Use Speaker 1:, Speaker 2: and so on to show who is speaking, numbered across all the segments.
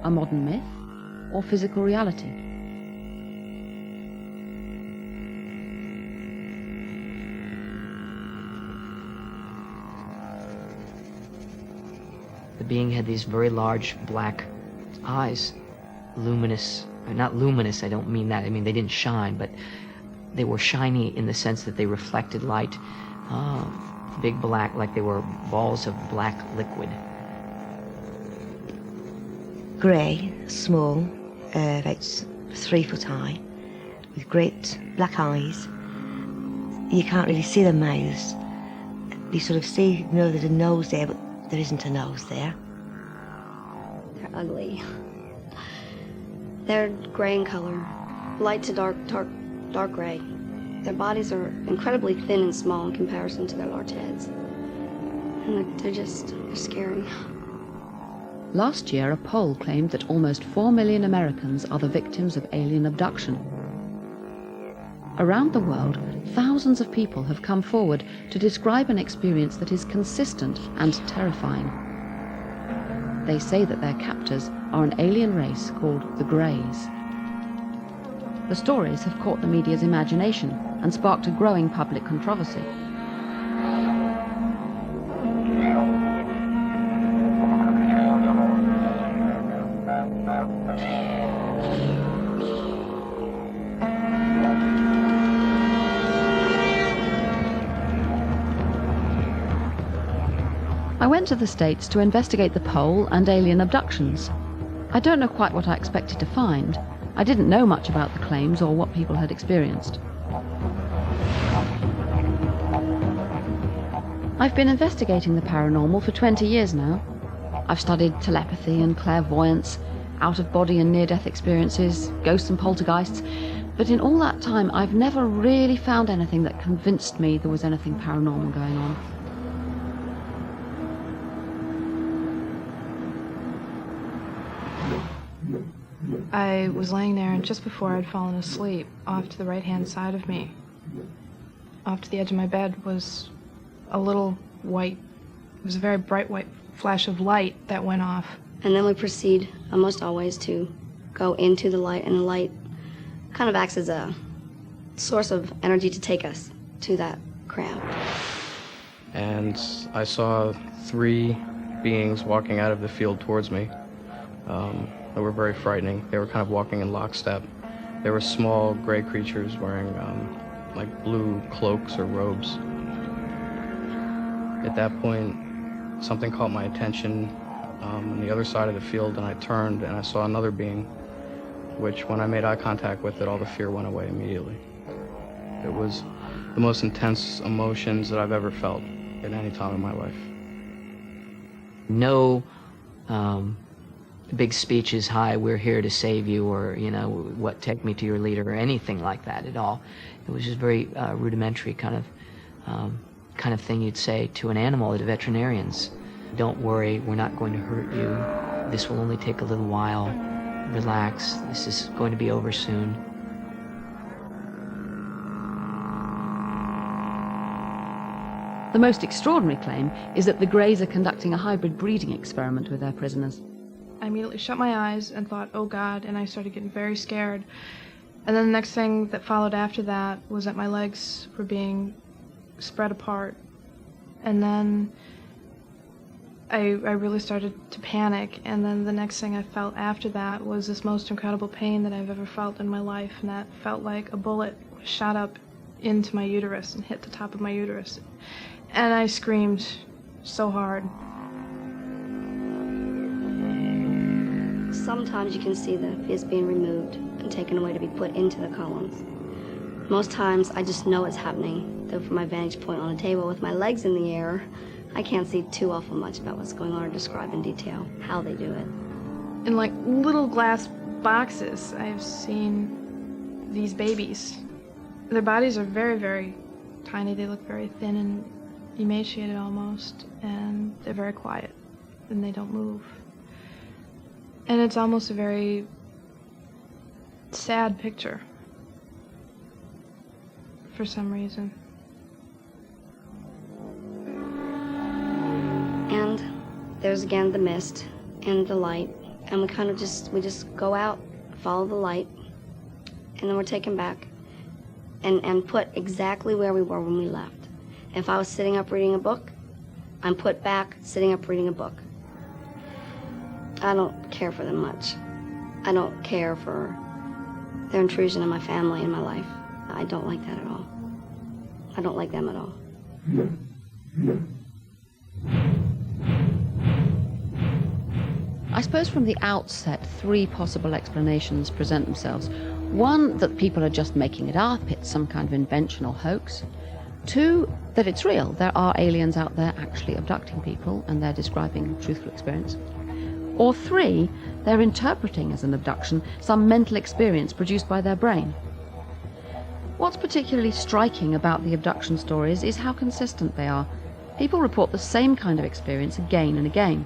Speaker 1: a modern myth, or physical reality?
Speaker 2: The being had these very large black eyes, luminous, not luminous, I don't mean that, I mean they didn't shine, but they were shiny in the sense that they reflected light, big black, like they were balls of black liquid.
Speaker 3: Grey, small, about 3 foot high, with great black eyes. You can't really see their mouths. You sort of know there's a nose there, but there isn't a nose there.
Speaker 4: They're ugly. They're gray in color, light to dark gray. Their bodies are incredibly thin and small in comparison to their large heads. And they're scary.
Speaker 1: Last year, a poll claimed that almost 4 million Americans are the victims of alien abduction. Around the world, thousands of people have come forward to describe an experience that is consistent and terrifying. They say that their captors are an alien race called the Greys. The stories have caught the media's imagination and sparked a growing public controversy. I went to the States to investigate the poll and alien abductions. I don't know quite what I expected to find. I didn't know much about the claims or what people had experienced. I've been investigating the paranormal for 20 years now. I've studied telepathy and clairvoyance, out-of-body and near-death experiences, ghosts and poltergeists, but in all that time I've never really found anything that convinced me there was anything paranormal going on.
Speaker 5: I was laying there, and just before I'd fallen asleep, off to the right-hand side of me, off to the edge of my bed, was a little white, it was a very bright white flash of light that went off.
Speaker 4: And then we proceed, almost always, to go into the light, and the light kind of acts as a source of energy to take us to that crowd.
Speaker 6: And I saw 3 beings walking out of the field towards me. They were very frightening. They were kind of walking in lockstep. They were small gray creatures wearing like blue cloaks or robes. At that point, something caught my attention on the other side of the field, and I turned and I saw another being, which when I made eye contact with it, all the fear went away immediately. It was the most intense emotions that I've ever felt at any time in my life.
Speaker 2: No big speeches, hi, we're here to save you, or, you know, what, take me to your leader, or anything like that at all. It was just very rudimentary kind of thing you'd say to an animal at a veterinarian's. Don't worry, we're not going to hurt you. This will only take a little while. Relax, this is going to be over soon.
Speaker 1: The most extraordinary claim is that the Greys are conducting a hybrid breeding experiment with their prisoners.
Speaker 5: I immediately shut my eyes and thought, oh God, and I started getting very scared. And then the next thing that followed after that was that my legs were being spread apart. And then I really started to panic, and then the next thing I felt after that was this most incredible pain that I've ever felt in my life, and that felt like a bullet shot up into my uterus and hit the top of my uterus. And I screamed so hard.
Speaker 4: Sometimes you can see the fetus being removed and taken away to be put into the columns. Most times I just know it's happening, though from my vantage point on a table with my legs in the air, I can't see too awful much about what's going on or describe in detail how they do it.
Speaker 5: In like little glass boxes, I've seen these babies. Their bodies are very, very tiny. They look very thin and emaciated almost, and they're very quiet, and they don't move. And it's almost a very sad picture for some reason.
Speaker 4: And there's again the mist and the light and we just go out, follow the light, and then we're taken back and put exactly where we were when we left. If I was sitting up reading a book, I'm put back sitting up reading a book. I don't care for them much. I don't care for their intrusion in my family and my life. I don't like that at all. I don't like them at all.
Speaker 1: I suppose from the outset, three possible explanations present themselves. One, that people are just making it up, it's some kind of invention or hoax. Two, that it's real, there are aliens out there actually abducting people and they're describing truthful experience. Or three, they're interpreting as an abduction some mental experience produced by their brain. What's particularly striking about the abduction stories is how consistent they are. People report the same kind of experience again and again.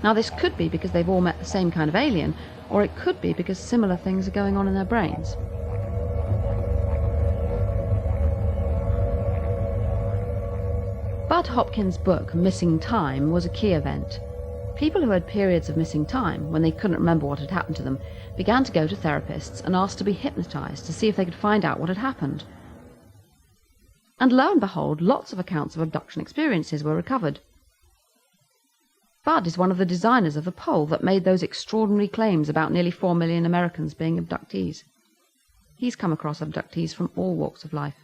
Speaker 1: Now, this could be because they've all met the same kind of alien, or it could be because similar things are going on in their brains. Bud Hopkins' book, Missing Time, was a key event. People who had periods of missing time, when they couldn't remember what had happened to them, began to go to therapists and asked to be hypnotized to see if they could find out what had happened. And lo and behold, lots of accounts of abduction experiences were recovered. Bud is one of the designers of the poll that made those extraordinary claims about nearly 4 million Americans being abductees. He's come across abductees from all walks of life.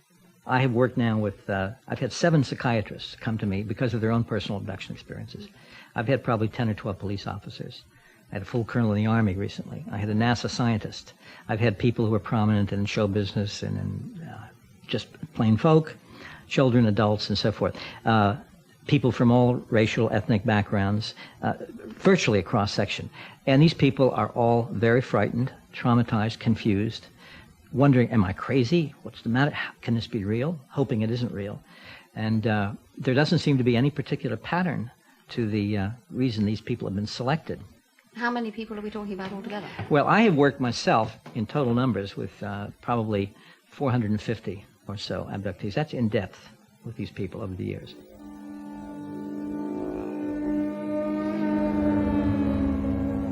Speaker 7: I have worked now with, I've had 7 psychiatrists come to me because of their own personal abduction experiences. I've had probably 10 or 12 police officers. I had a full colonel in the Army recently. I had a NASA scientist. I've had people who are prominent in show business and in just plain folk, children, adults, and so forth. People from all racial, ethnic backgrounds, virtually a cross-section. And these people are all very frightened, traumatized, confused, wondering, am I crazy? What's the matter? How can this be real? Hoping it isn't real. And there doesn't seem to be any particular pattern to the reason these people have been selected.
Speaker 1: How many people are we talking about altogether?
Speaker 7: Well, I have worked myself in total numbers with probably 450 or so abductees. That's in depth with these people over the years.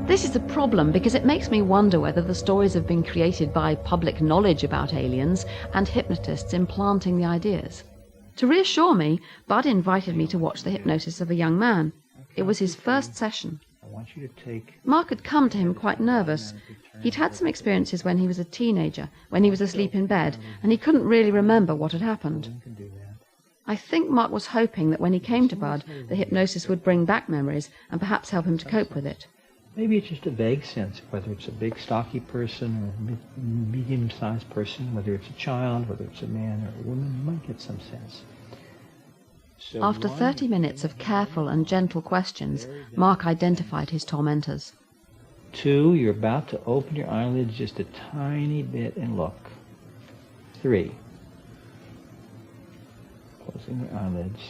Speaker 1: This is a problem because it makes me wonder whether the stories have been created by public knowledge about aliens and hypnotists implanting the ideas. To reassure me, Bud invited me to watch the hypnosis of a young man. It was his first session. Mark had come to him quite nervous. He'd had some experiences when he was a teenager, when he was asleep in bed, and he couldn't really remember what had happened. I think Mark was hoping that when he came to Bud, the hypnosis would bring back memories and perhaps help him to cope with it.
Speaker 7: Maybe it's just a vague sense, whether it's a big, stocky person or a medium-sized person, whether it's a child, whether it's a man or a woman, you might get some sense. So
Speaker 1: After 30 minutes of careful and gentle questions, Mark identified his tormentors.
Speaker 7: 2, you're about to open your eyelids just a tiny bit and look. 3, closing your eyelids.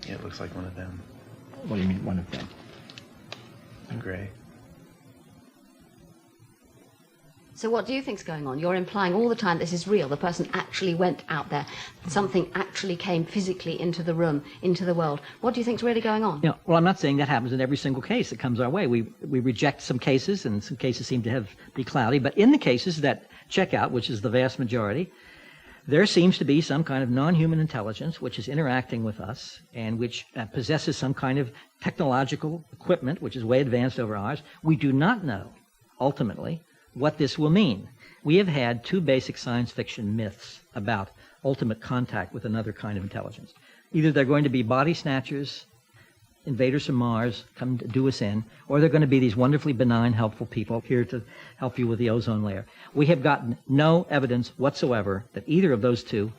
Speaker 8: Yeah, it looks like one of them.
Speaker 7: What do you mean, one of them?
Speaker 8: In gray.
Speaker 1: So what do you think's going on? You're implying all the time this is real. The person actually went out there. Something actually came physically into the room, into the world. What do you think's really going on?
Speaker 7: Well, I'm not saying that happens in every single case that comes our way. We reject some cases, and some cases seem to be cloudy. But in the cases that check out, which is the vast majority, there seems to be some kind of non-human intelligence which is interacting with us and which possesses some kind of technological equipment which is way advanced over ours. We do not know, ultimately, what this will mean. We have had 2 basic science fiction myths about ultimate contact with another kind of intelligence. Either they're going to be body snatchers, invaders from Mars, come to do us in, or they're going to be these wonderfully benign, helpful people here to help you with the ozone layer. We have gotten no evidence whatsoever that either of those 2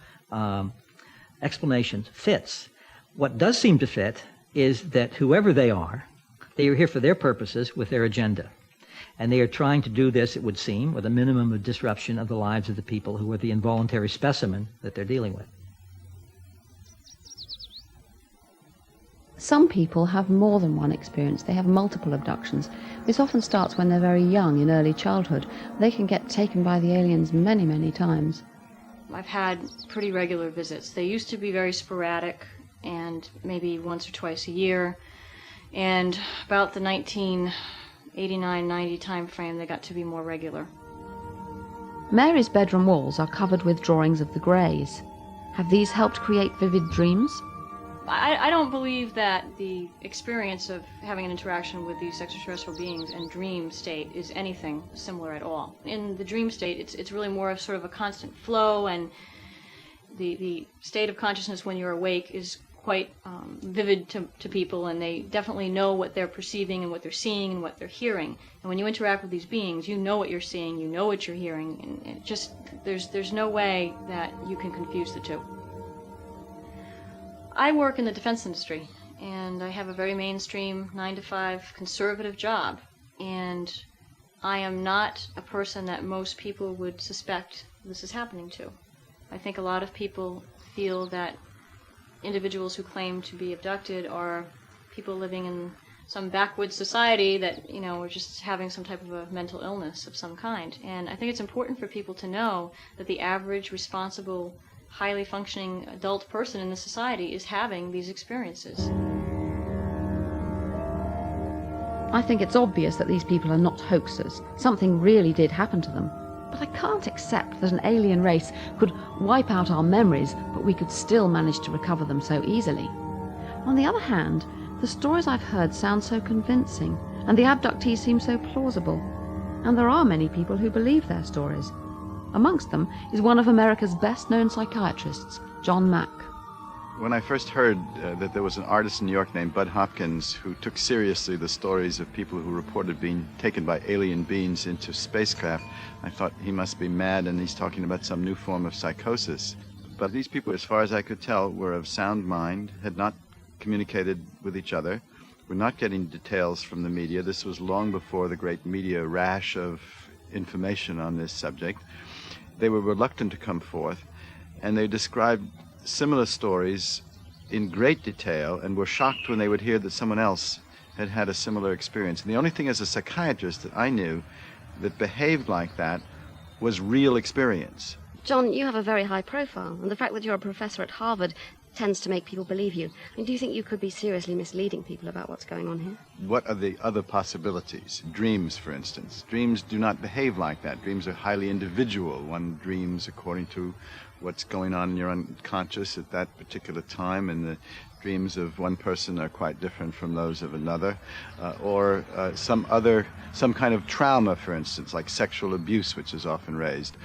Speaker 7: explanations fits. What does seem to fit is that whoever they are here for their purposes with their agenda. And they are trying to do this, it would seem, with a minimum of disruption of the lives of the people who are the involuntary specimen that they're dealing with.
Speaker 1: Some people have more than one experience. They have multiple abductions. This often starts when they're very young, in early childhood. They can get taken by the aliens many, many times.
Speaker 9: I've had pretty regular visits. They used to be very sporadic and maybe once or twice a year. And about the 1989-90 time frame, they got to be more regular.
Speaker 1: Mary's bedroom walls are covered with drawings of the Greys. Have these helped create vivid dreams?
Speaker 9: I don't believe that the experience of having an interaction with these extraterrestrial beings and dream state is anything similar at all. In the dream state, it's really more of sort of a constant flow, and the state of consciousness when you're awake is quite vivid to people, and they definitely know what they're perceiving and what they're seeing and what they're hearing. And when you interact with these beings, you know what you're seeing, you know what you're hearing, and it just there's no way that you can confuse the two. I work in the defense industry, and I have a very mainstream 9-to-5 conservative job, and I am not a person that most people would suspect this is happening to. I think a lot of people feel that individuals who claim to be abducted are people living in some backwoods society that, are just having some type of a mental illness of some kind. And I think it's important for people to know that the average, responsible, highly functioning adult person in the society is having these experiences.
Speaker 1: I think it's obvious that these people are not hoaxers. Something really did happen to them. But I can't accept that an alien race could wipe out our memories, but we could still manage to recover them so easily. On the other hand, the stories I've heard sound so convincing, and the abductees seem so plausible. And there are many people who believe their stories. Amongst them is one of America's best-known psychiatrists, John Mack.
Speaker 10: When I first heard that there was an artist in New York named Bud Hopkins who took seriously the stories of people who reported being taken by alien beings into spacecraft, I thought he must be mad and he's talking about some new form of psychosis. But these people, as far as I could tell, were of sound mind, had not communicated with each other, were not getting details from the media. This was long before the great media rash of information on this subject. They were reluctant to come forth, and they described similar stories in great detail and were shocked when they would hear that someone else had had a similar experience. And the only thing as a psychiatrist that I knew that behaved like that was real experience.
Speaker 4: John, you have a very high profile, and the fact that you're a professor at Harvard tends to make people believe you. I mean, do you think you could be seriously misleading people about what's going on here?
Speaker 10: What are the other possibilities? Dreams, for instance. Dreams do not behave like that. Dreams are highly individual. One dreams according to what's going on in your unconscious at that particular time, and the dreams of one person are quite different from those of another. Or some kind of trauma, for instance, like sexual abuse, which is often raised.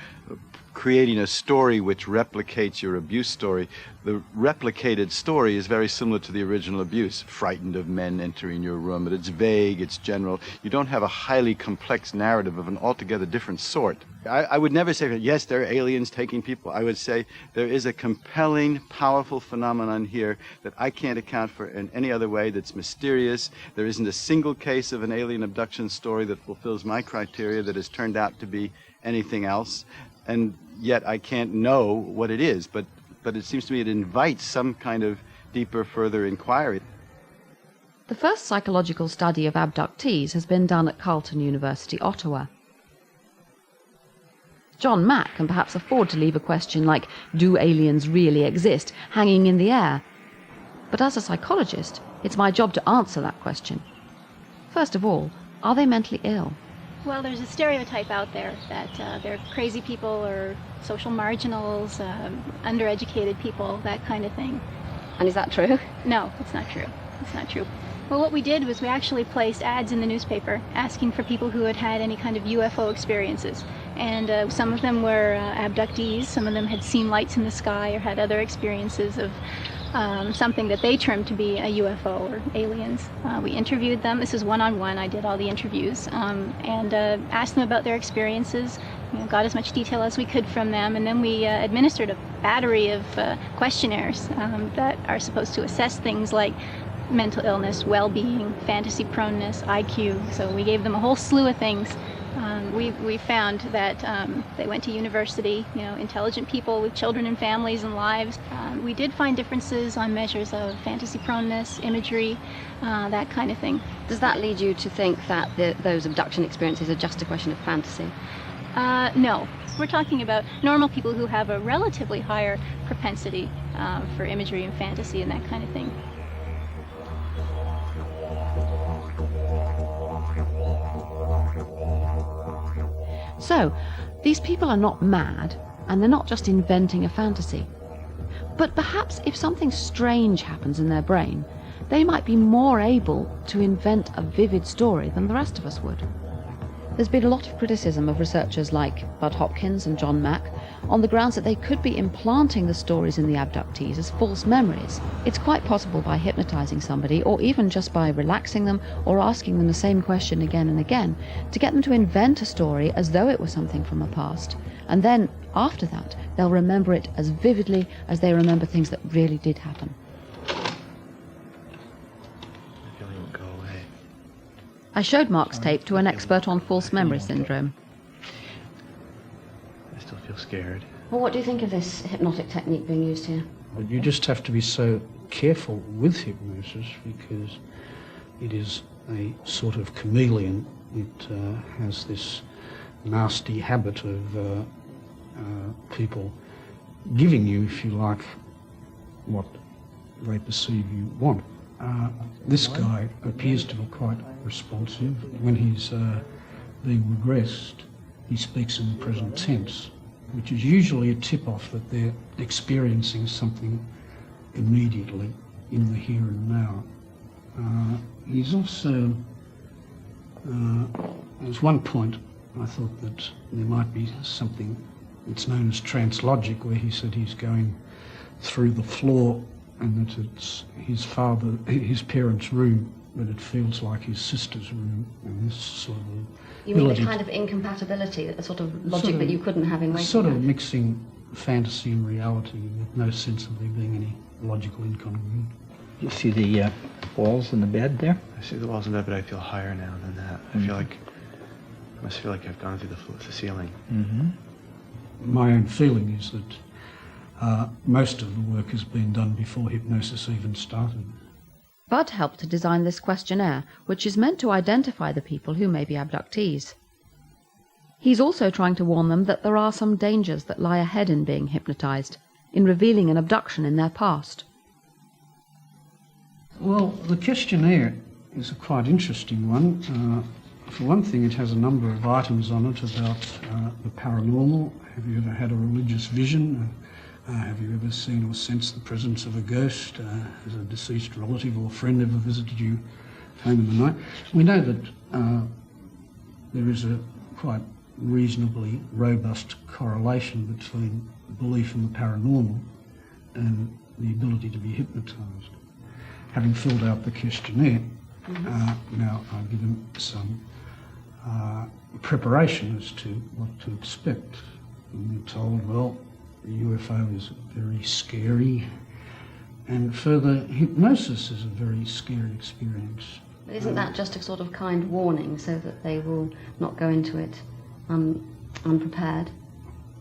Speaker 10: Creating a story which replicates your abuse story. The replicated story is very similar to the original abuse. Frightened of men entering your room, but it's vague, it's general. You don't have a highly complex narrative of an altogether different sort. I would never say, yes, there are aliens taking people. I would say there is a compelling, powerful phenomenon here that I can't account for in any other way, that's mysterious. There isn't a single case of an alien abduction story that fulfills my criteria that has turned out to be anything else. And yet I can't know what it is, but it seems to me it invites some kind of deeper, further inquiry.
Speaker 1: The first psychological study of abductees has been done at Carleton University, Ottawa. John Mack can perhaps afford to leave a question like, do aliens really exist, hanging in the air? But as a psychologist, it's my job to answer that question. First of all, are they mentally ill?
Speaker 11: Well, there's a stereotype out there that they're crazy people or social marginals, undereducated people, that kind of thing.
Speaker 4: And is that true?
Speaker 11: No, it's not true. It's not true. Well, what we did was we actually placed ads in the newspaper asking for people who had had any kind of UFO experiences. And some of them were abductees, some of them had seen lights in the sky or had other experiences of something that they termed to be a UFO or aliens. We interviewed them. This is one-on-one. I did all the interviews and asked them about their experiences, got as much detail as we could from them, and then we administered a battery of questionnaires that are supposed to assess things like mental illness, well-being, fantasy proneness, IQ. So we gave them a whole slew of things. We found that they went to university, intelligent people with children and families and lives. We did find differences on measures of fantasy proneness, imagery, that kind of thing.
Speaker 4: Does that lead you to think that those abduction experiences are just a question of fantasy?
Speaker 11: No. We're talking about normal people who have a relatively higher propensity for imagery and fantasy and that kind of thing.
Speaker 1: So, these people are not mad, and they're not just inventing a fantasy. But perhaps if something strange happens in their brain, they might be more able to invent a vivid story than the rest of us would. There's been a lot of criticism of researchers like Bud Hopkins and John Mack on the grounds that they could be implanting the stories in the abductees as false memories. It's quite possible by hypnotizing somebody, or even just by relaxing them or asking them the same question again and again, to get them to invent a story as though it was something from the past. And then, after that, they'll remember it as vividly as they remember things that really did happen. I showed Mark's tape to an expert on false memory syndrome.
Speaker 8: I still feel scared.
Speaker 1: Well, what do you think of this hypnotic technique being used here?
Speaker 12: Well, you just have to be so careful with hypnosis because it is a sort of chameleon. It has this nasty habit of people giving you, if you like, what they perceive you want. This guy appears to be quite responsive. When he's being regressed, he speaks in the present tense, which is usually a tip-off that they're experiencing something immediately in the here and now. He's also, there's one point I thought that there might be something that's known as translogic, where he said he's going through the floor and that it's his parents' room, but it feels like his sister's room, and this sort of
Speaker 1: You mean the kind of incompatibility, a sort of logic that you couldn't have in waking
Speaker 12: sort of
Speaker 1: life?
Speaker 12: mixing fantasy and reality with no sense of there being any logical incongruity.
Speaker 7: You see the walls in the bed there?
Speaker 8: I see the walls in the bed, but I feel higher now than that. I must feel like I've gone through the ceiling.
Speaker 7: Mm-hmm.
Speaker 12: My own feeling is that most of the work has been done before hypnosis even started.
Speaker 1: Bud helped to design this questionnaire, which is meant to identify the people who may be abductees. He's also trying to warn them that there are some dangers that lie ahead in being hypnotized, in revealing an abduction in their past.
Speaker 12: Well, the questionnaire is a quite interesting one. For one thing, it has a number of items on it about the paranormal. Have you ever had a religious vision? Have you ever seen or sensed the presence of a ghost? Has a deceased relative or friend ever visited you home in the night? We know that there is a quite reasonably robust correlation between belief in the paranormal and the ability to be hypnotised. Having filled out the questionnaire, now I've given some preparation as to what to expect. And we're told, well, the UFO is very scary, and further, hypnosis is a very scary experience.
Speaker 1: But isn't that just a sort of kind warning so that they will not go into it unprepared?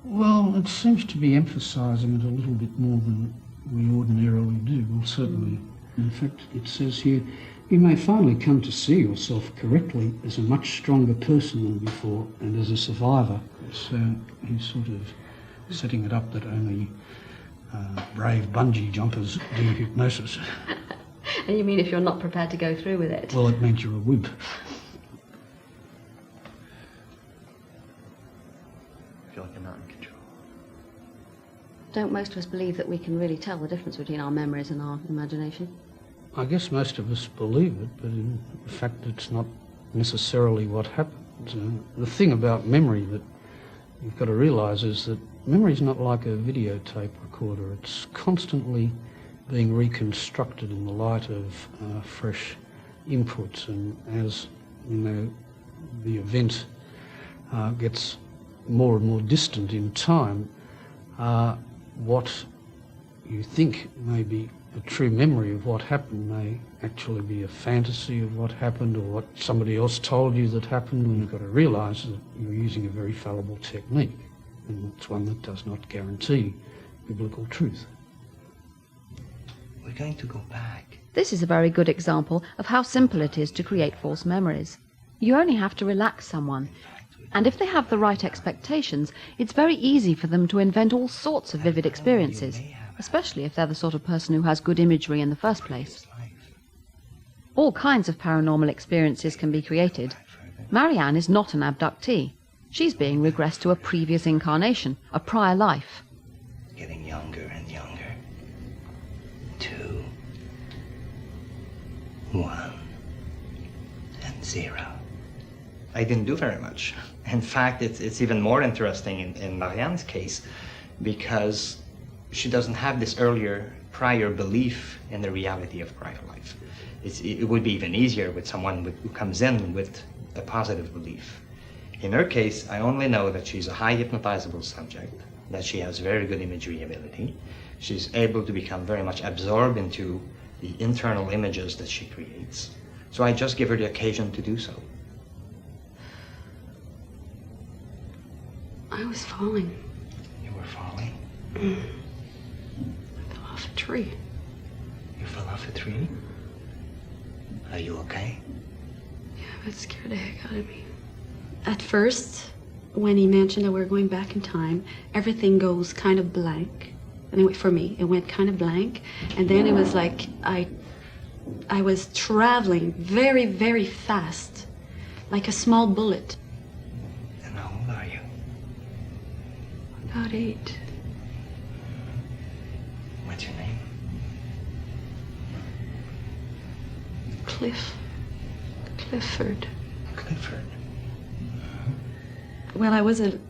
Speaker 12: Well, it seems to be emphasising it a little bit more than we ordinarily do. Well, certainly. In fact, it says here, you may finally come to see yourself correctly as a much stronger person than before and as a survivor. So he's sort of setting it up that only brave bungee jumpers do hypnosis.
Speaker 1: And you mean if you're not prepared to go through with it?
Speaker 12: Well, it means you're a wimp.
Speaker 8: I feel like I'm not in control.
Speaker 1: Don't most of us believe that we can really tell the difference between our memories and our imagination?
Speaker 12: I guess most of us believe it, but in fact it's not necessarily what happens. The thing about memory that you've got to realise is that memory is not like a videotape recorder. It's constantly being reconstructed in the light of fresh inputs, and as you know, the event gets more and more distant in time, what you think may be a true memory of what happened may actually be a fantasy of what happened, or what somebody else told you that happened, and you've got to realise that you're using a very fallible technique, and it's one that does not guarantee biblical truth.
Speaker 8: We're going to go back.
Speaker 1: This is a very good example of how simple it is to create false memories. You only have to relax someone, and if they have the right expectations, it's very easy for them to invent all sorts of vivid experiences, especially if they're the sort of person who has good imagery in the first place. All kinds of paranormal experiences can be created. Marianne is not an abductee. She's being regressed to a previous incarnation, a prior life.
Speaker 13: Getting younger and younger. 2, 1, and 0. I didn't do very much. In fact, it's even more interesting in Marianne's case because she doesn't have this prior belief in the reality of prior life. It would be even easier with someone who comes in with a positive belief. In her case, I only know that she's a high hypnotizable subject, that she has very good imagery ability. She's able to become very much absorbed into the internal images that she creates. So I just give her the occasion to do so.
Speaker 14: I was falling.
Speaker 13: You were falling?
Speaker 14: I fell off a tree.
Speaker 13: You fell off a tree? Are you okay?
Speaker 14: Yeah, that scared the heck out of me. At first, when he mentioned that we were going back in time, everything goes kind of blank. Anyway, for me, it went kind of blank. And then it was like I was traveling very, very fast, like a small bullet.
Speaker 13: And how old are you?
Speaker 14: About 8.
Speaker 13: What's your name?
Speaker 14: Clifford.
Speaker 13: Clifford.
Speaker 14: Well, I was an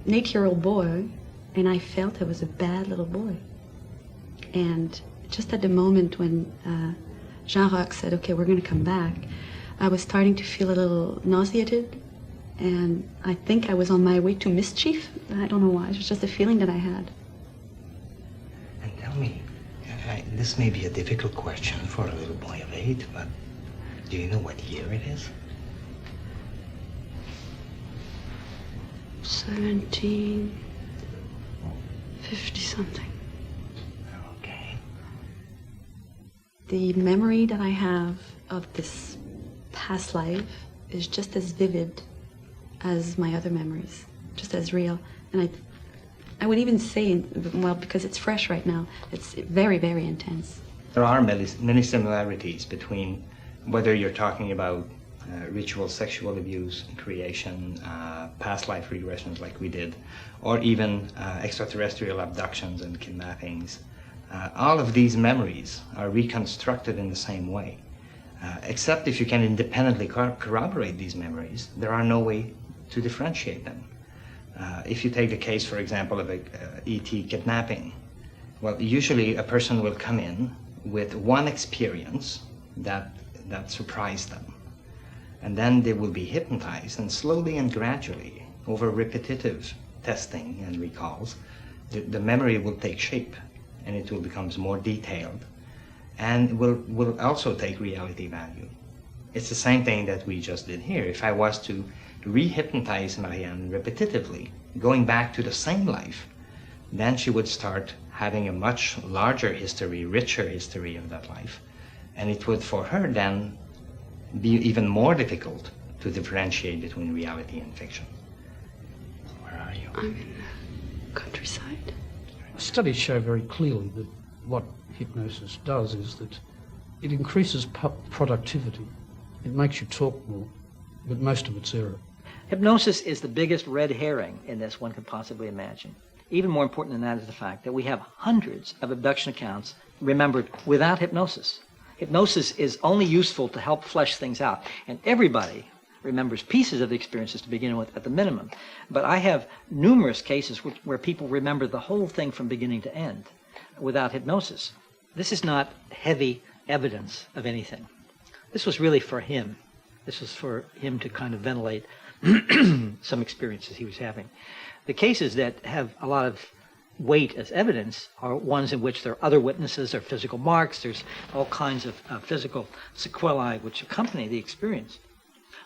Speaker 14: 8-year-old boy, and I felt I was a bad little boy. And just at the moment when Jean-Roch said, okay, we're going to come back, I was starting to feel a little nauseated, and I think I was on my way to mischief. I don't know why. It was just a feeling that I had.
Speaker 13: And tell me, this may be a difficult question for a little boy of 8, but do you know what year it is?
Speaker 14: 1750 something.
Speaker 13: Okay.
Speaker 14: The memory that I have of this past life is just as vivid as my other memories, just as real. And I would even say, well, because it's fresh right now, it's very, very intense.
Speaker 13: There are many similarities between whether you're talking about ritual sexual abuse, creation, past life regressions like we did, or even extraterrestrial abductions and kidnappings. All of these memories are reconstructed in the same way. Except if you can independently corroborate these memories, there are no way to differentiate them. If you take the case, for example, of a E.T. kidnapping, well, usually a person will come in with one experience that surprised them. And then they will be hypnotized, and slowly and gradually, over repetitive testing and recalls, the memory will take shape, and it will become more detailed, and will also take reality value. It's the same thing that we just did here. If I was to re-hypnotize Marianne repetitively, going back to the same life, then she would start having a much larger history, richer history of that life, and it would, for her then, be even more difficult to differentiate between reality and fiction. Where are you?
Speaker 14: I'm in the countryside.
Speaker 12: Studies show very clearly that what hypnosis does is that it increases productivity. It makes you talk more, but most of it's error.
Speaker 7: Hypnosis is the biggest red herring in this one could possibly imagine. Even more important than that is the fact that we have hundreds of abduction accounts remembered without hypnosis. Hypnosis is only useful to help flesh things out, and everybody remembers pieces of the experiences to begin with at the minimum. But I have numerous cases where people remember the whole thing from beginning to end without hypnosis. This is not heavy evidence of anything. This was really for him. This was for him to kind of ventilate some experiences he was having. The cases that have a lot of weight as evidence are ones in which there are other witnesses, there are physical marks, there's all kinds of physical sequelae which accompany the experience.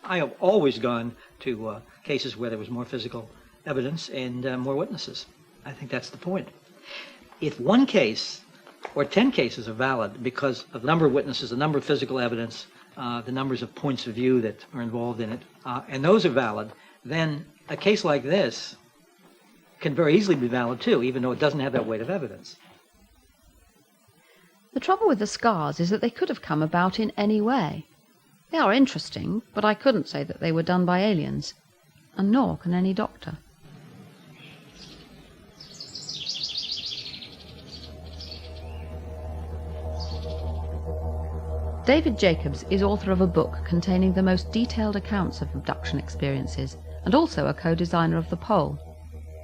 Speaker 7: I have always gone to cases where there was more physical evidence and more witnesses. I think that's the point. If one case or 10 cases are valid because of the number of witnesses, the number of physical evidence, the numbers of points of view that are involved in it, and those are valid, then a case like this can very easily be valid too, even though it doesn't have that weight of evidence.
Speaker 1: The trouble with the scars is that they could have come about in any way. They are interesting, but I couldn't say that they were done by aliens. and nor can any doctor. David Jacobs is author of a book containing the most detailed accounts of abduction experiences, and also a co-designer of the pole.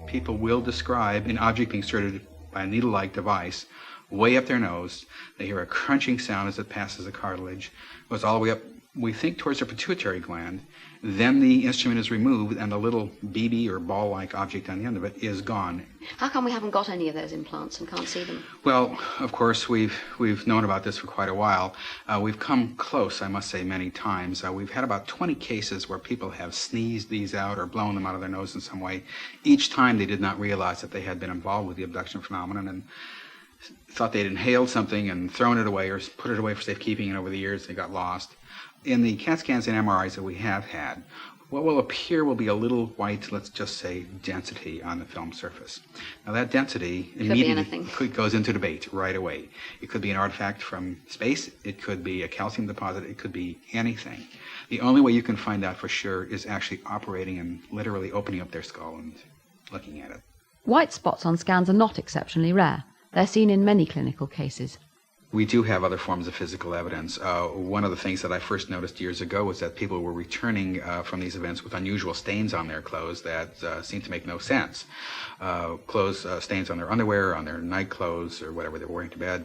Speaker 15: People will describe an object being inserted by a needle-like device way up their nose. They hear a crunching sound as it passes the cartilage, goes all the way up, we think, towards the pituitary gland. Then the instrument is removed and the little BB or ball-like object on the end of it is gone.
Speaker 9: How come we haven't got any of those implants and can't see them?
Speaker 15: Well, of course, we've known about this for quite a while. We've come close, I must say, many times. We've had about 20 cases where people have sneezed these out or blown them out of their nose in some way. Each time they did not realize that they had been involved with the abduction phenomenon and thought they'd inhaled something and thrown it away or put it away for safekeeping, and over the years they got lost. In the CAT scans and MRIs that we have had, what will appear will be a little white, let's just say, density on the film surface. Now that density immediately goes into debate right away. It could be an artifact from space, it could be a calcium deposit, it could be anything. The only way you can find out for sure is actually operating and literally opening up their skull and looking at it.
Speaker 1: White spots on scans are not exceptionally rare. They're seen in many clinical cases.
Speaker 15: We do have other forms of physical evidence. One of the things that I first noticed years ago was that people were returning from these events with unusual stains on their clothes that seemed to make no sense. Stains on their underwear, on their night clothes, or whatever they were wearing to bed.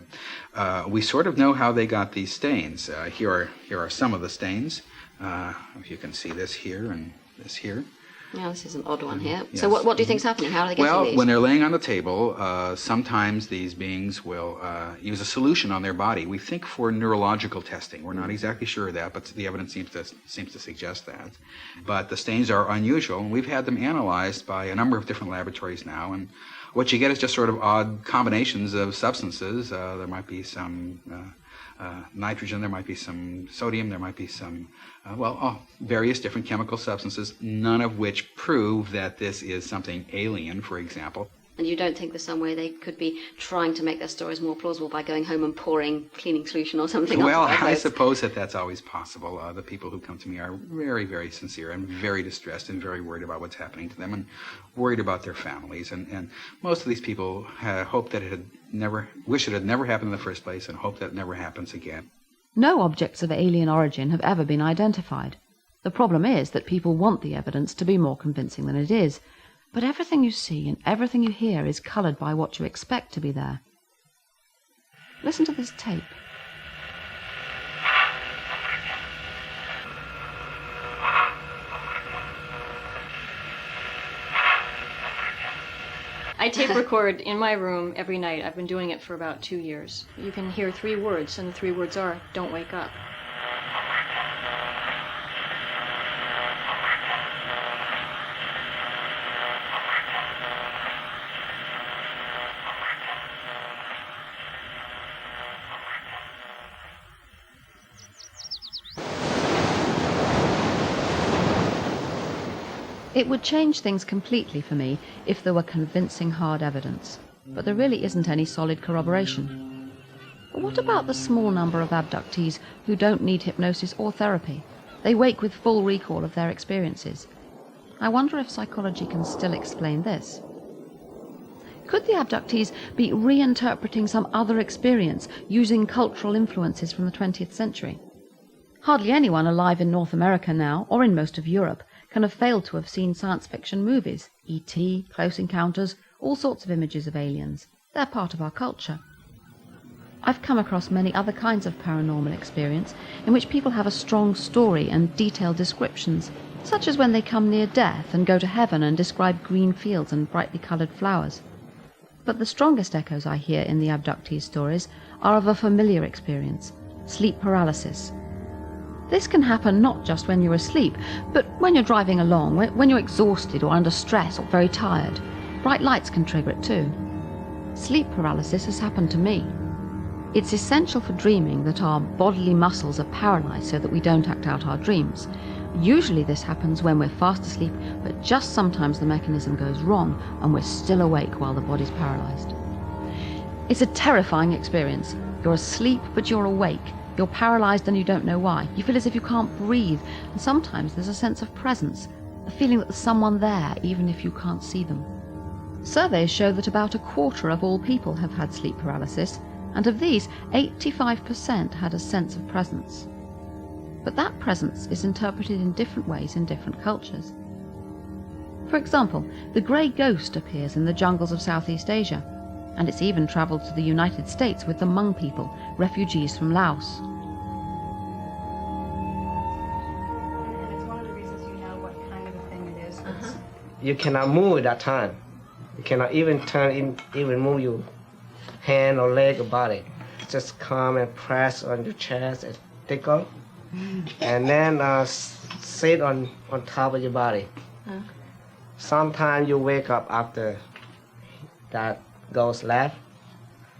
Speaker 15: We sort of know how they got these stains. Here are some of the stains. If you can see this here and this here.
Speaker 9: Yeah, this is an odd one here.
Speaker 15: Yes.
Speaker 9: So what do you think's happening? How are they getting these?
Speaker 15: Well, when they're laying on the table, sometimes these beings will use a solution on their body. We think for neurological testing. We're not exactly sure of that, but the evidence seems to suggest that. But the stains are unusual, and we've had them analyzed by a number of different laboratories now. And what you get is just sort of odd combinations of substances. There might be some nitrogen, there might be some sodium, there might be some, various different chemical substances, none of which prove that this is something alien, for example.
Speaker 9: And you don't think there's some way they could be trying to make their stories more plausible by going home and pouring cleaning solution or something?
Speaker 15: Well, I suppose that's always possible. The people who come to me are very, very sincere and very distressed and very worried about what's happening to them and worried about their families. And most of these people hope that wish it had never happened in the first place and hope that it never happens again.
Speaker 1: No objects of alien origin have ever been identified. The problem is that people want the evidence to be more convincing than it is. But everything you see and everything you hear is coloured by what you expect to be there. Listen to this tape.
Speaker 9: I tape record in my room every night. I've been doing it for about 2 years. You can hear 3 words, and the 3 words are, "Don't wake up."
Speaker 1: It would change things completely for me if there were convincing hard evidence, but there really isn't any solid corroboration. But what about the small number of abductees who don't need hypnosis or therapy? They wake with full recall of their experiences. I wonder if psychology can still explain this. Could the abductees be reinterpreting some other experience using cultural influences from the 20th century? Hardly anyone alive in North America now, or in most of Europe, can have failed to have seen science fiction movies, E.T., Close Encounters, all sorts of images of aliens. They're part of our culture. I've come across many other kinds of paranormal experience in which people have a strong story and detailed descriptions, such as when they come near death and go to heaven and describe green fields and brightly coloured flowers. But the strongest echoes I hear in the abductees' stories are of a familiar experience, sleep paralysis. This can happen not just when you're asleep, but when you're driving along, when you're exhausted or under stress or very tired. Bright lights can trigger it too. Sleep paralysis has happened to me. It's essential for dreaming that our bodily muscles are paralyzed so that we don't act out our dreams. Usually this happens when we're fast asleep, but just sometimes the mechanism goes wrong and we're still awake while the body's paralyzed. It's a terrifying experience. You're asleep, but you're awake. You're paralyzed and you don't know why. You feel as if you can't breathe, and sometimes there's a sense of presence, a feeling that there's someone there even if you can't see them. Surveys show that about a quarter of all people have had sleep paralysis, and of these, 85% had a sense of presence. But that presence is interpreted in different ways in different cultures. For example, the grey ghost appears in the jungles of Southeast Asia, and it's even travelled to the United States with the Hmong people, refugees from Laos.
Speaker 16: It's one of the reasons you know what kind of a thing it is.
Speaker 17: You cannot move at that time. You cannot even turn in, even move your hand or leg or body. Just come and press on your chest and tickle, and then sit on top of your body. Sometimes you wake up after that goes left,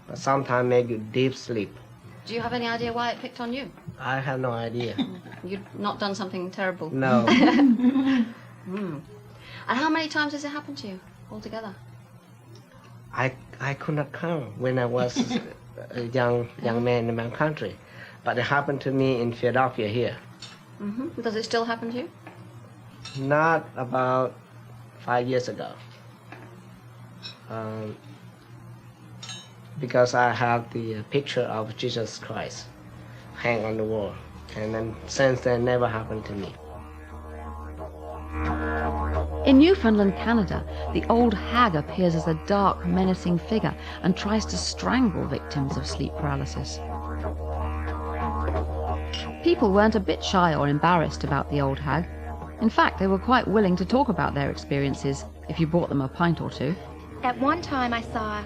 Speaker 17: but sometimes make you deep sleep.
Speaker 9: Do you have any idea why it picked on you?
Speaker 17: I have no idea.
Speaker 9: You've not done something terrible?
Speaker 17: No.
Speaker 9: And how many times has it happened to you altogether?
Speaker 17: I could not count when I was a young man in my country, but it happened to me in Philadelphia here.
Speaker 9: Does it still happen to you?
Speaker 17: Not about 5 years ago. Because I have the picture of Jesus Christ hang on the wall, and then since then never happened to me.
Speaker 1: In Newfoundland, Canada, the old hag appears as a dark, menacing figure and tries to strangle victims of sleep paralysis. People weren't a bit shy or embarrassed about the old hag. In fact, they were quite willing to talk about their experiences if you brought them a pint or two.
Speaker 18: At one time I saw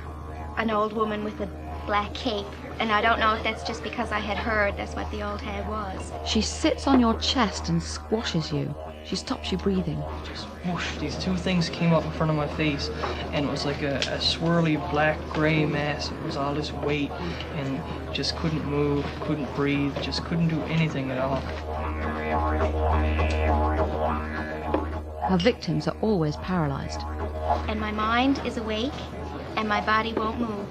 Speaker 18: an old woman with a black cape, and I don't know if that's just because I had heard that's what the old hag was.
Speaker 1: She sits on your chest and squashes you. She stops you breathing.
Speaker 19: Just whoosh, these two things came up in front of my face, and it was like a swirly black gray mass. It was all this weight, and just couldn't move, couldn't breathe, just couldn't do anything at all.
Speaker 1: Her victims are always paralyzed.
Speaker 18: And my mind is awake, and my body won't move.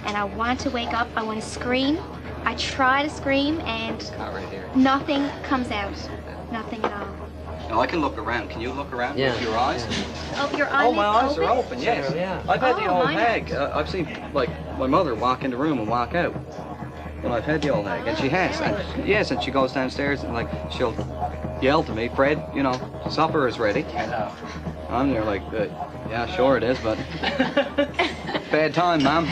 Speaker 18: And I want to wake up, I want to scream. I try to scream, and nothing comes out. Nothing at all.
Speaker 20: Now, I can look around. Can you look around with your eyes?
Speaker 18: Oh, your eyes?
Speaker 20: Oh, my eyes are open, yes.
Speaker 17: Yeah.
Speaker 20: I've had the old
Speaker 18: mine
Speaker 20: hag. I've seen, like, my mother walk in the room and walk out. And I've had the old hag, and she has. And, yes, and she goes downstairs and, like, she'll yell to me, Fred, you know, supper is ready. I'm there like, yeah, sure it is, but bad time, Mom.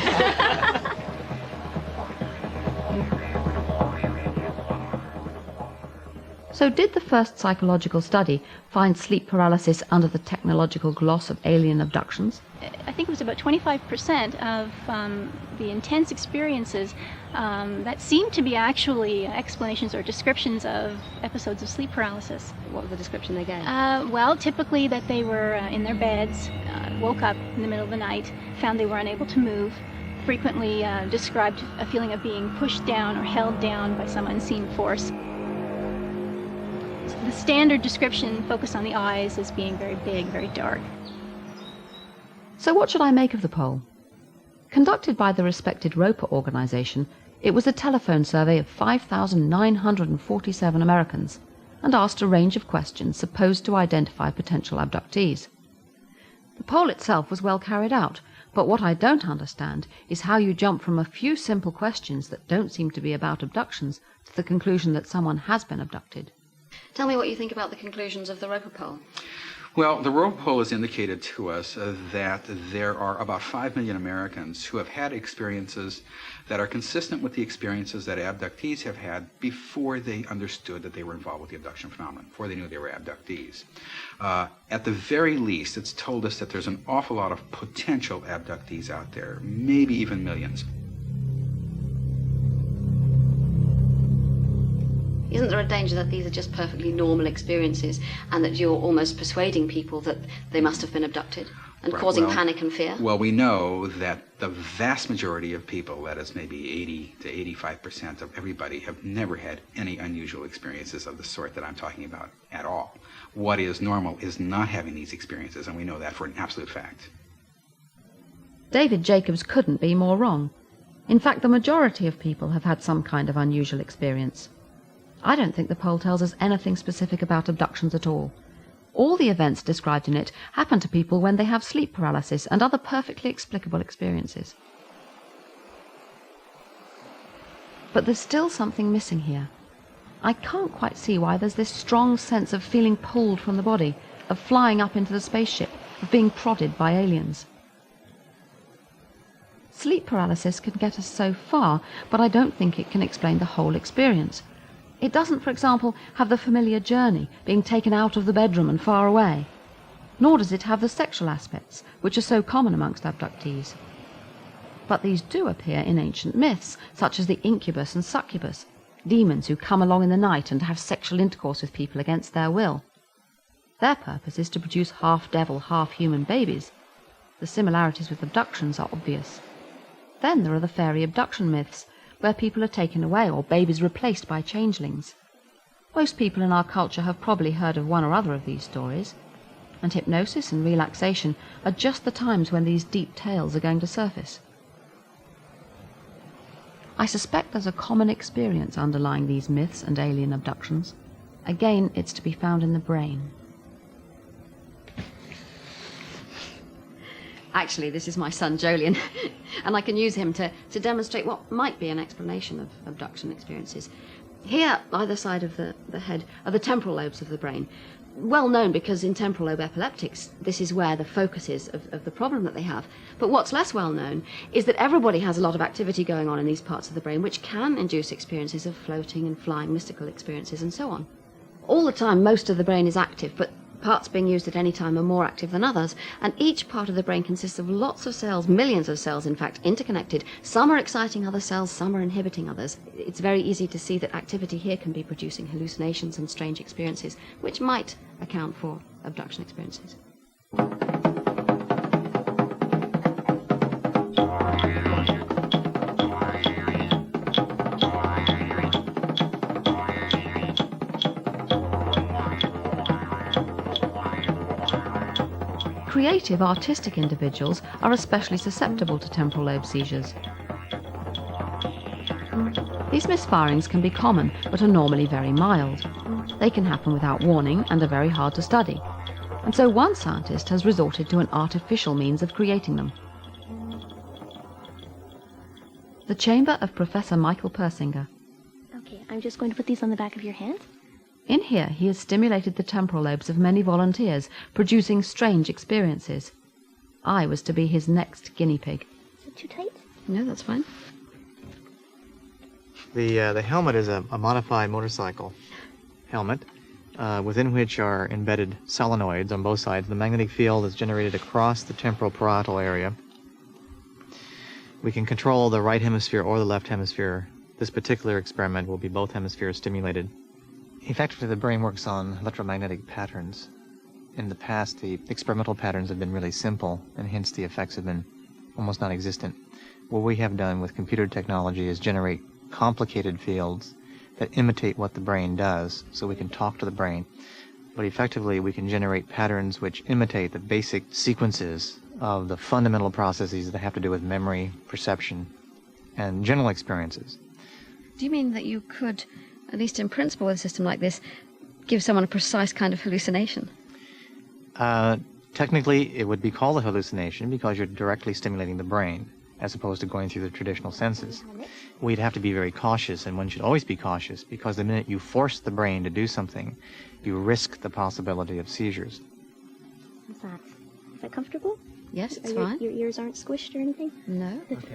Speaker 1: So did the first psychological study find sleep paralysis under the technological gloss of alien abductions?
Speaker 11: I think it was about 25% of the intense experiences that seemed to be actually explanations or descriptions of episodes of sleep paralysis.
Speaker 9: What was the description they gave?
Speaker 11: Well, typically that they were in their beds, woke up in the middle of the night, found they were unable to move, frequently described a feeling of being pushed down or held down by some unseen force. The standard description focused on the eyes as being very big, very dark.
Speaker 1: So what should I make of the poll? Conducted by the respected Roper organization, it was a telephone survey of 5,947 Americans and asked a range of questions supposed to identify potential abductees. The poll itself was well carried out, but what I don't understand is how you jump from a few simple questions that don't seem to be about abductions to the conclusion that someone has been abducted.
Speaker 9: Tell me what you think about the conclusions of the Roper poll.
Speaker 15: Well, the Roper poll has indicated to us that there are about 5 million Americans who have had experiences that are consistent with the experiences that abductees have had before they understood that they were involved with the abduction phenomenon, before they knew they were abductees. At the very least, it's told us that there's an awful lot of potential abductees out there, maybe even millions.
Speaker 9: Isn't there a danger that these are just perfectly normal experiences and that you're almost persuading people that they must have been abducted and causing panic and fear?
Speaker 15: Well, we know that the vast majority of people, that is maybe 80 to 85% of everybody, have never had any unusual experiences of the sort that I'm talking about at all. What is normal is not having these experiences, and we know that for an absolute fact.
Speaker 1: David Jacobs couldn't be more wrong. In fact, the majority of people have had some kind of unusual experience. I don't think the poll tells us anything specific about abductions at all. All the events described in it happen to people when they have sleep paralysis and other perfectly explicable experiences. But there's still something missing here. I can't quite see why there's this strong sense of feeling pulled from the body, of flying up into the spaceship, of being prodded by aliens. Sleep paralysis can get us so far, but I don't think it can explain the whole experience. It doesn't, for example, have the familiar journey, being taken out of the bedroom and far away. Nor does it have the sexual aspects, which are so common amongst abductees. But these do appear in ancient myths, such as the incubus and succubus, demons who come along in the night and have sexual intercourse with people against their will. Their purpose is to produce half-devil, half-human babies. The similarities with abductions are obvious. Then there are the fairy abduction myths, where people are taken away or babies replaced by changelings. Most people in our culture have probably heard of one or other of these stories, and hypnosis and relaxation are just the times when these deep tales are going to surface. I suspect there's a common experience underlying these myths and alien abductions. Again, it's to be found in the brain. Actually, this is my son, Jolien, and I can use him to demonstrate what might be an explanation of abduction experiences. Here, either side of the head, are the temporal lobes of the brain. Well known because in temporal lobe epileptics, this is where the focus is of the problem that they have. But what's less well known is that everybody has a lot of activity going on in these parts of the brain, which can induce experiences of floating and flying, mystical experiences, and so on. All the time, most of the brain is active, but parts being used at any time are more active than others, and each part of the brain consists of lots of cells, millions of cells in fact, interconnected. Some are exciting other cells, some are inhibiting others. It's very easy to see that activity here can be producing hallucinations and strange experiences, which might account for abduction experiences. Creative, artistic individuals are especially susceptible to temporal lobe seizures. These misfirings can be common, but are normally very mild. They can happen without warning and are very hard to study. And so one scientist has resorted to an artificial means of creating them. The chamber of Professor Michael Persinger.
Speaker 18: Okay, I'm just going to put these on the back of your hand.
Speaker 1: In here, he has stimulated the temporal lobes of many volunteers, producing strange experiences. I was to be his next guinea pig.
Speaker 18: Is it too tight?
Speaker 1: No, that's fine.
Speaker 21: The helmet is a modified motorcycle helmet within which are embedded solenoids on both sides. The magnetic field is generated across the temporal parietal area. We can control the right hemisphere or the left hemisphere. This particular experiment will be both hemispheres stimulated. Effectively, the brain works on electromagnetic patterns. In the past, the experimental patterns have been really simple, and hence the effects have been almost non-existent. What we have done with computer technology is generate complicated fields that imitate what the brain does, so we can talk to the brain. But effectively, we can generate patterns which imitate the basic sequences of the fundamental processes that have to do with memory, perception, and general experiences.
Speaker 1: Do you mean that you could, at least in principle with a system like this, give someone a precise kind of hallucination?
Speaker 21: Technically, it would be called a hallucination because you're directly stimulating the brain, as opposed to going through the traditional senses. We'd have to be very cautious, and one should always be cautious, because the minute you force the brain to do something, you risk the possibility of seizures.
Speaker 18: What's that? Is that comfortable?
Speaker 1: Yes, it's
Speaker 18: your,
Speaker 1: fine.
Speaker 18: Your ears aren't squished or anything?
Speaker 1: No.
Speaker 21: Okay.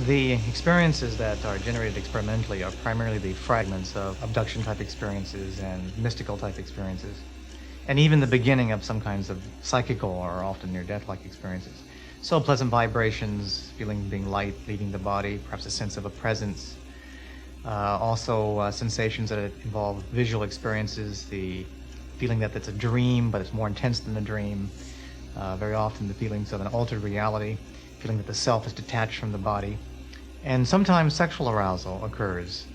Speaker 21: The experiences that are generated experimentally are primarily the fragments of abduction-type experiences and mystical-type experiences, and even the beginning of some kinds of psychical or often near-death-like experiences. So pleasant vibrations, feeling being light, leaving the body, perhaps a sense of a presence. Also sensations that involve visual experiences, the feeling that it's a dream, but it's more intense than a dream. Very often the feelings of an altered reality, feeling that the self is detached from the body. And sometimes sexual arousal occurs,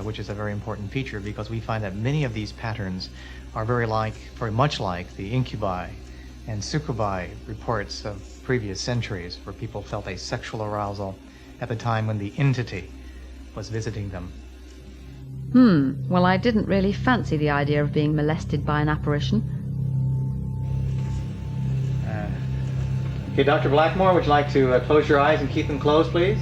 Speaker 21: which is a very important feature because we find that many of these patterns are very much like the incubi And Sukubai reports of previous centuries where people felt a sexual arousal at the time when the entity was visiting them.
Speaker 1: Well, I didn't really fancy the idea of being molested by an apparition.
Speaker 21: Okay, Dr. Blackmore, would you like to close your eyes and keep them closed, please?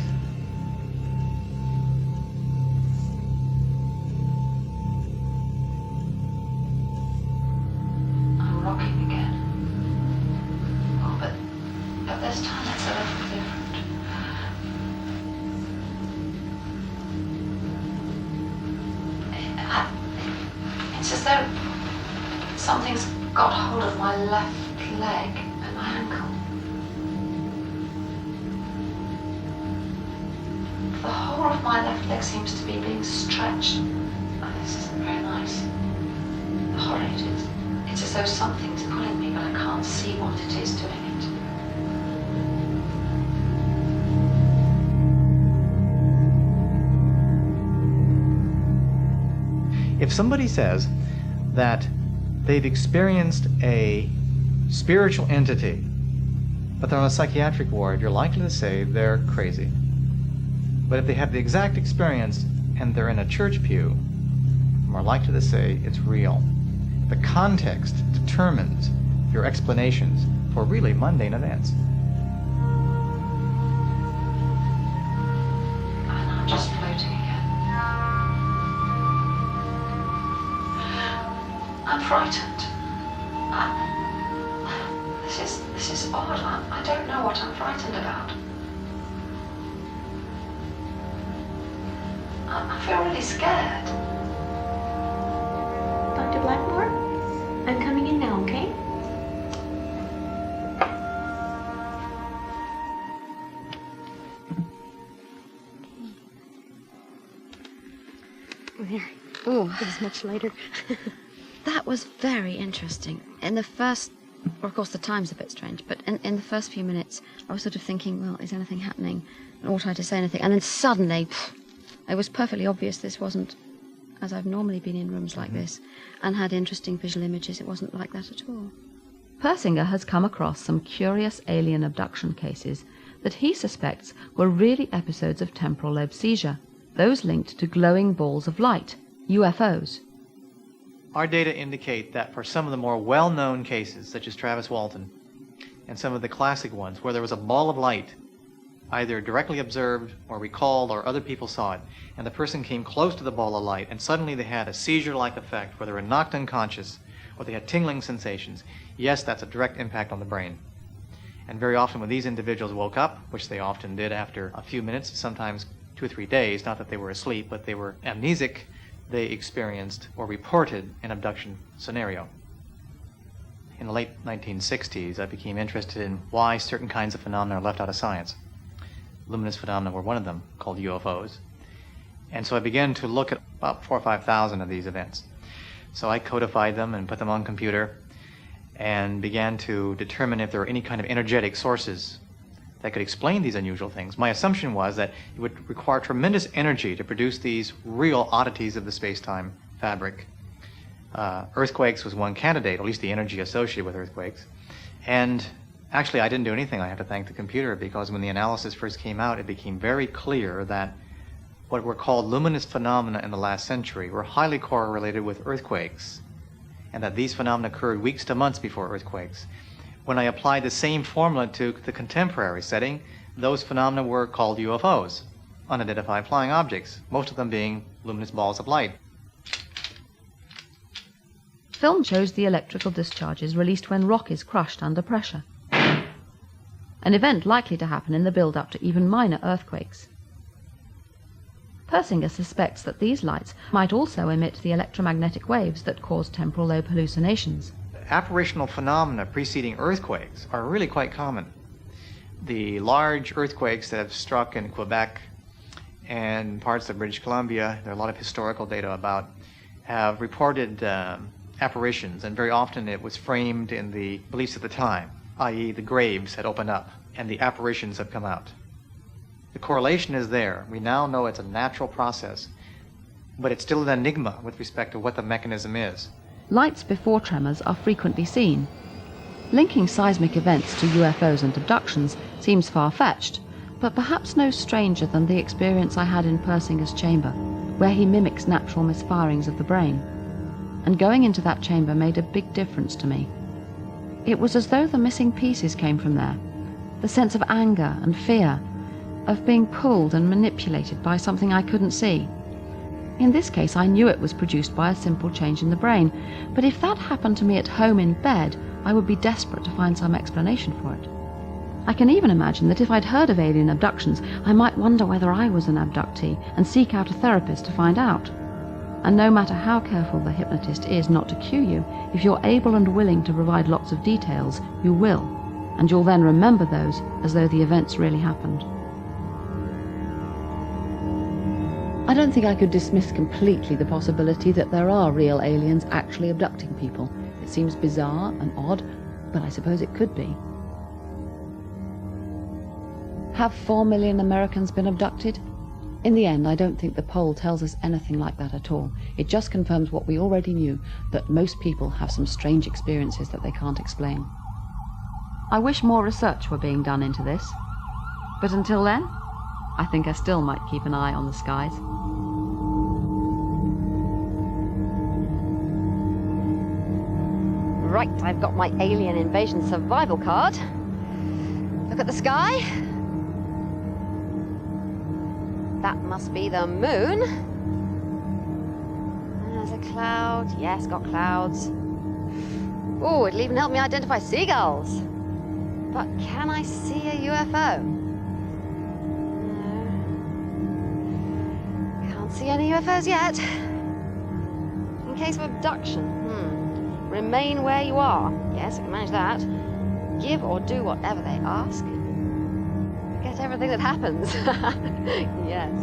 Speaker 1: I'm rocking again. Oh, but this time it's a little different. It's as though something's got hold of my left leg and my ankle. The whole of my left leg seems to be being stretched. Oh, this isn't very nice. Horrid. It's as though something's pulling me, but I can't see what it is doing it.
Speaker 21: If somebody says that they've experienced a spiritual entity, but they're on a psychiatric ward, you're likely to say they're crazy. But if they have the exact experience and they're in a church pew, you're more likely to say it's real. The context determines your explanations for really mundane events.
Speaker 1: And I'm just floating again. I'm frightened. This is odd. I don't know what I'm frightened about. I feel really scared.
Speaker 18: Dr. Blackmore, I'm coming in now, okay?
Speaker 4: Oh, it was much lighter.
Speaker 1: That was very interesting. In the first, or of course the time's a bit strange, but in the first few minutes, I was sort of thinking, well, is anything happening? And ought I to say anything? And then suddenly, it was perfectly obvious this wasn't, as I've normally been in rooms like this, and had interesting visual images. It wasn't like that at all. Persinger has come across some curious alien abduction cases that he suspects were really episodes of temporal lobe seizure, those linked to glowing balls of light, UFOs.
Speaker 21: Our data indicate that for some of the more well-known cases, such as Travis Walton, and some of the classic ones where there was a ball of light, either directly observed or recalled or other people saw it, and the person came close to the ball of light and suddenly they had a seizure-like effect where they were knocked unconscious or they had tingling sensations, yes, that's a direct impact on the brain. And very often when these individuals woke up, which they often did after a few minutes, sometimes 2 or 3 days, not that they were asleep, but they were amnesic, they experienced or reported an abduction scenario. In the late 1960s, I became interested in why certain kinds of phenomena are left out of science. Luminous phenomena were one of them, called UFOs. And so I began to look at about 4,000 or 5,000 of these events. So I codified them and put them on computer and began to determine if there were any kind of energetic sources that could explain these unusual things. My assumption was that it would require tremendous energy to produce these real oddities of the space-time fabric. Earthquakes was one candidate, at least the energy associated with earthquakes. And actually, I didn't do anything. I have to thank the computer, because when the analysis first came out, it became very clear that what were called luminous phenomena in the last century were highly correlated with earthquakes, and that these phenomena occurred weeks to months before earthquakes. When I applied the same formula to the contemporary setting, those phenomena were called UFOs, unidentified flying objects, most of them being luminous balls of light.
Speaker 1: Film shows the electrical discharges released when rock is crushed under pressure, an event likely to happen in the build-up to even minor earthquakes. Persinger suspects that these lights might also emit the electromagnetic waves that cause temporal lobe hallucinations.
Speaker 21: Apparitional phenomena preceding earthquakes are really quite common. The large earthquakes that have struck in Quebec and parts of British Columbia, there are a lot of historical data about, have reported apparitions, and very often it was framed in the beliefs at the time, i.e. the graves had opened up and the apparitions have come out. The correlation is there. We now know it's a natural process, but it's still an enigma with respect to what the mechanism is.
Speaker 1: Lights before tremors are frequently seen. Linking seismic events to UFOs and abductions seems far-fetched, but perhaps no stranger than the experience I had in Persinger's chamber, where he mimics natural misfirings of the brain. And going into that chamber made a big difference to me. It was as though the missing pieces came from there. The sense of anger and fear, of being pulled and manipulated by something I couldn't see. In this case, I knew it was produced by a simple change in the brain, but if that happened to me at home in bed, I would be desperate to find some explanation for it. I can even imagine that if I'd heard of alien abductions, I might wonder whether I was an abductee and seek out a therapist to find out. And no matter how careful the hypnotist is not to cue you, if you're able and willing to provide lots of details, you will, and you'll then remember those as though the events really happened. I don't think I could dismiss completely the possibility that there are real aliens actually abducting people. It seems bizarre and odd, but I suppose it could be. Have 4 million Americans been abducted? In the end, I don't think the poll tells us anything like that at all. It just confirms what we already knew, that most people have some strange experiences that they can't explain. I wish more research were being done into this. But until then, I think I still might keep an eye on the skies. Right, I've got my alien invasion survival card. Look at the sky. That must be the moon. There's a cloud. Yes, got clouds. Oh, it'll even help me identify seagulls. But can I see a UFO? No. Can't see any UFOs yet. In case of abduction, remain where you are. Yes, I can manage that. Give or do whatever they ask. Forget everything that happens. Yes.